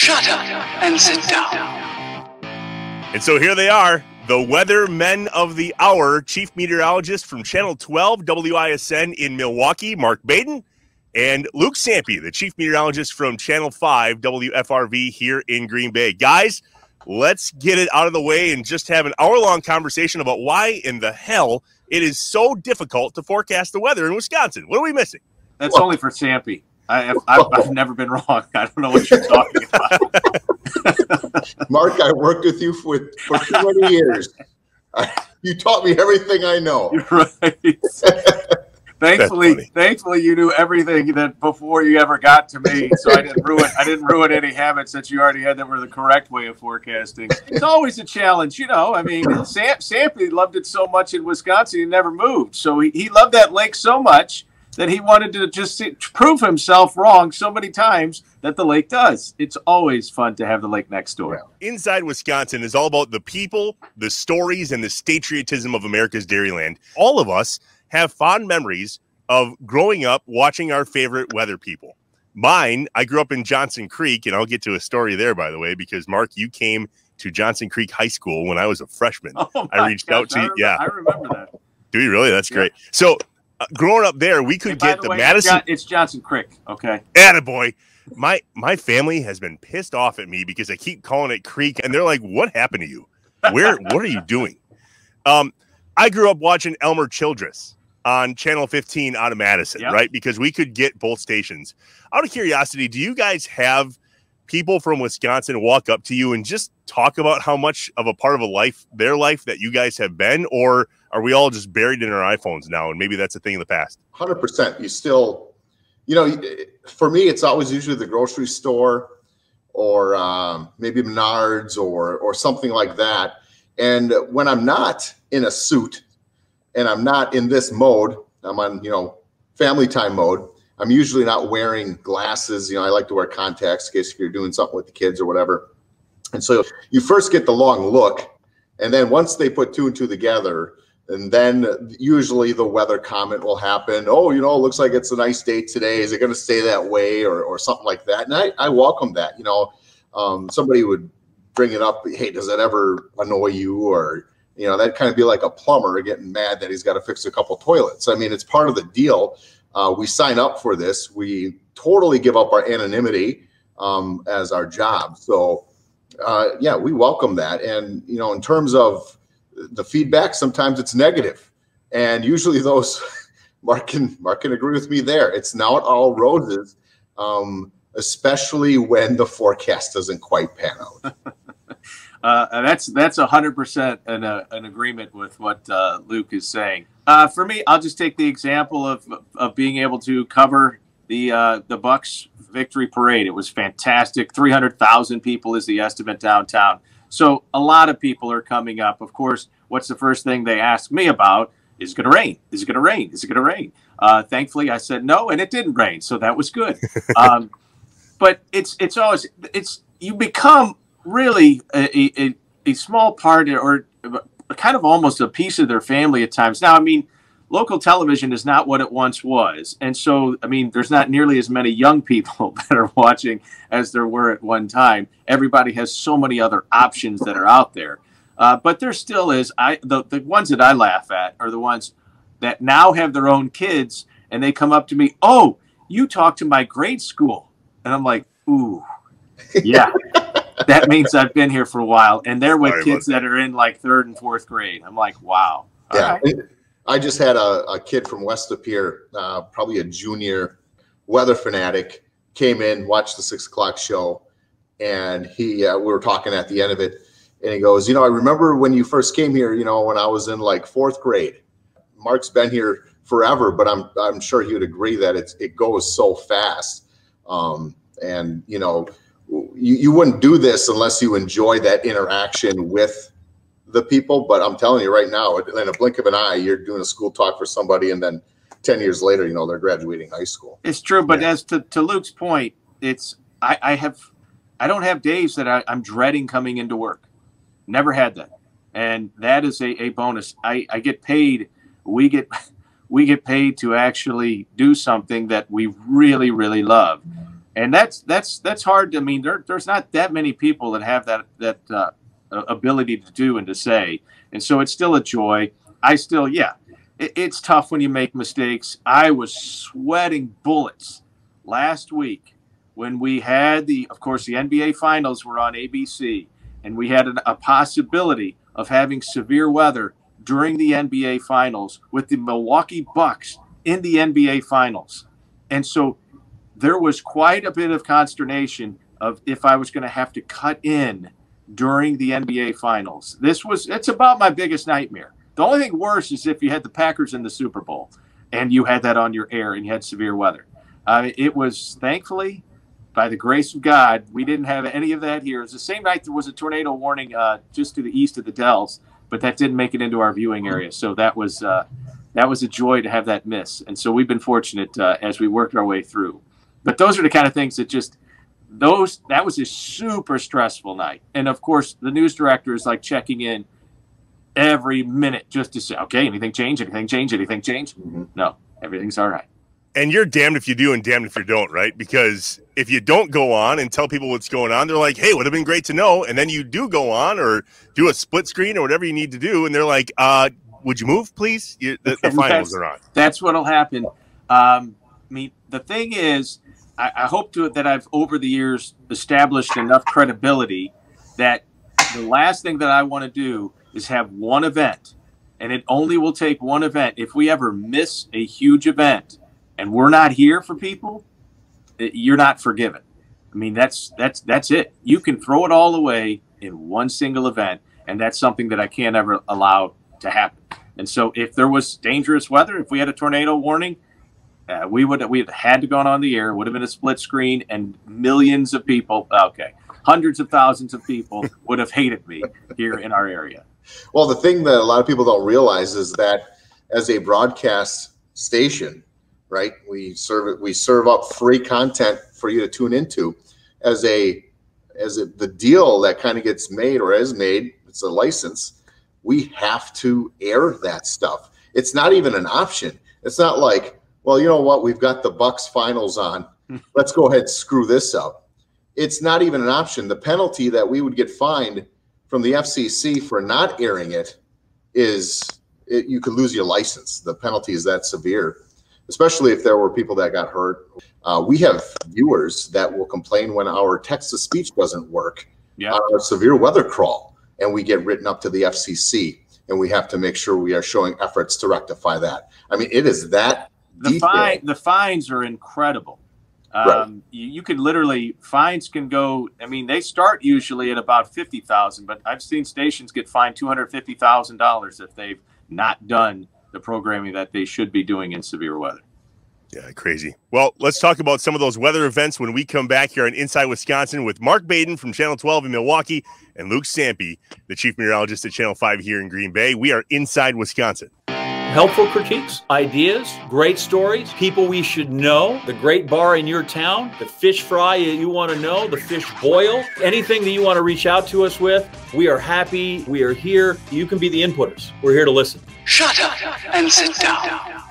Shut up and sit down. And so here they are, the weather men of the hour, Chief Meteorologist from Channel 12 WISN in Milwaukee, Mark Baden, and Luke Sampe, the Chief Meteorologist from Channel 5 WFRV here in Green Bay. Guys, let's get it out of the way and just have an hour-long conversation about why in the hell it is so difficult to forecast the weather in Wisconsin. What are we missing? That's only for Sampe. I've never been wrong. I don't know what you're talking about. Mark, I worked with you for too many years. You taught me everything I know. You're right. Thankfully, you knew everything that before you ever got to me, so I didn't ruin any habits that you already had that were the correct way of forecasting. It's always a challenge, you know. I mean, Sampe loved it so much in Wisconsin, he never moved. So he loved that lake so much that he wanted to just prove himself wrong so many times that the lake does. It's always fun to have the lake next door. Inside Wisconsin is all about the people, the stories, and the patriotism of America's Dairyland. All of us have fond memories of growing up watching our favorite weather people. Mine, I grew up in Johnson Creek, and I'll get to a story there, by the way, because, Mark, you came to Johnson Creek High School when I was a freshman. I reached out to you. Yeah, I remember that. Do you really? That's great. So, growing up there, we could get the Madison. It's Johnson Creek, okay? Attaboy. My family has been pissed off at me because I keep calling it Creek, and they're like, "What happened to you? What are you doing?" I grew up watching Elmer Childress on Channel 15 out of Madison, right? Because we could get both stations. Out of curiosity, do you guys have people from Wisconsin walk up to you and just talk about how much of a part of their life that you guys have been, or are we all just buried in our iPhones now, and maybe that's a thing in the past? 100%. You still, for me, it's always usually the grocery store or maybe Menards or something like that. And when I'm not in a suit and I'm not in this mode, I'm on, family time mode. I'm usually not wearing glasses. I like to wear contacts in case if you're doing something with the kids or whatever. And so you first get the long look, and then once they put two and two together, and then usually the weather comment will happen. Oh, it looks like it's a nice day today. Is it going to stay that way or something like that? And I welcome that. Somebody would bring it up. Hey, does that ever annoy you? Or, that kind of be like a plumber getting mad that he's got to fix a couple toilets. I mean, it's part of the deal. We sign up for this. We totally give up our anonymity as our job. So, we welcome that. And, in terms of the feedback, sometimes it's negative. And usually those, Mark can agree with me there. It's not all roses, especially when the forecast doesn't quite pan out. That's 100% an agreement with what Luke is saying. For me, I'll just take the example of being able to cover the Bucks victory parade. It was fantastic. 300,000 people is the estimate downtown. So a lot of people are coming up. Of course, what's the first thing they ask me about? Is it going to rain? Is it going to rain? Is it going to rain? Thankfully, I said no, and it didn't rain, so that was good. But it's always you become really a small part or kind of almost a piece of their family at times. Now, I mean, local television is not what it once was. And so, I mean, there's not nearly as many young people that are watching as there were at one time. Everybody has so many other options that are out there. But there still is. The ones that I laugh at are the ones that now have their own kids, and they come up to me, "Oh, you talk to my grade school." And I'm like, ooh, yeah. That means I've been here for a while, and they're with kids that are in like 3rd and 4th grade. I'm like, wow. Yeah. Right. I just had a kid from West of Pier, probably a junior weather fanatic, came in, watched the 6 o'clock show, and we were talking at the end of it, and he goes, I remember when you first came here, when I was in like 4th grade. Mark's been here forever, but I'm sure he would agree that it goes so fast. And you wouldn't do this unless you enjoy that interaction with the people. But I'm telling you right now, in a blink of an eye, you're doing a school talk for somebody, and then 10 years later, they're graduating high school. It's true. But as to Luke's point, I don't have days that I'm dreading coming into work. Never had that. And that is a bonus. I get paid. We get paid to actually do something that we really, really love. And that's hard. I mean, there's not that many people that have that ability to do and to say. And so it's still a joy. It's tough when you make mistakes. I was sweating bullets last week when we had of course, the NBA Finals were on ABC, and we had a possibility of having severe weather during the NBA Finals with the Milwaukee Bucks in the NBA Finals. And so there was quite a bit of consternation of if I was going to have to cut in during the NBA Finals. It's about my biggest nightmare. The only thing worse is if you had the Packers in the Super Bowl and you had that on your air and you had severe weather. It was, thankfully, by the grace of God, we didn't have any of that here. It was the same night there was a tornado warning just to the east of the Dells, but that didn't make it into our viewing area. So that was a joy to have that miss. And so we've been fortunate as we worked our way through. But those are the kind of things that that was a super stressful night. And of course, the news director is like checking in every minute just to say, okay, anything change? Anything change? Anything change? Mm-hmm. No, everything's all right. And you're damned if you do and damned if you don't, right? Because if you don't go on and tell people what's going on, they're like, hey, would have been great to know. And then you do go on or do a split screen or whatever you need to do. And they're like, would you move, please? The finals are on. That's what'll happen. I mean, the thing is, I hope that I've over the years established enough credibility that the last thing that I want to do is have one event, and it only will take one event. If we ever miss a huge event and we're not here for people, you're not forgiven. I mean, that's it. You can throw it all away in one single event, and that's something that I can't ever allow to happen. And so if there was dangerous weather, if we had a tornado warning, we would have had to go on the air. It would have been a split screen, and millions of people, hundreds of thousands of people would have hated me here in our area. Well, the thing that a lot of people don't realize is that as a broadcast station, right, we serve up free content for you to tune into. The deal that kind of gets made or is made, it's a license. We have to air that stuff. It's not even an option. It's not like, well, you know what? We've got the Bucks finals on. Let's go ahead and screw this up. It's not even an option. The penalty that we would get fined from the FCC for not airing it you could lose your license. The penalty is that severe, especially if there were people that got hurt. We have viewers that will complain when our text-to-speech doesn't work on our severe weather crawl, and we get written up to the FCC, and we have to make sure we are showing efforts to rectify that. I mean, it is that the fines are incredible. Right. You could literally, fines can go, I mean, they start usually at about $50,000, but I've seen stations get fined $250,000 if they've not done the programming that they should be doing in severe weather. Yeah, crazy. Well, let's talk about some of those weather events when we come back here on Inside Wisconsin with Mark Baden from Channel 12 in Milwaukee and Luke Sampe, the chief meteorologist at Channel 5 here in Green Bay. We are Inside Wisconsin. Helpful critiques, ideas, great stories, people we should know, the great bar in your town, the fish fry you want to know, the fish boil, anything that you want to reach out to us with. We are happy. We are here. You can be the inputters. We're here to listen. Shut up and sit down.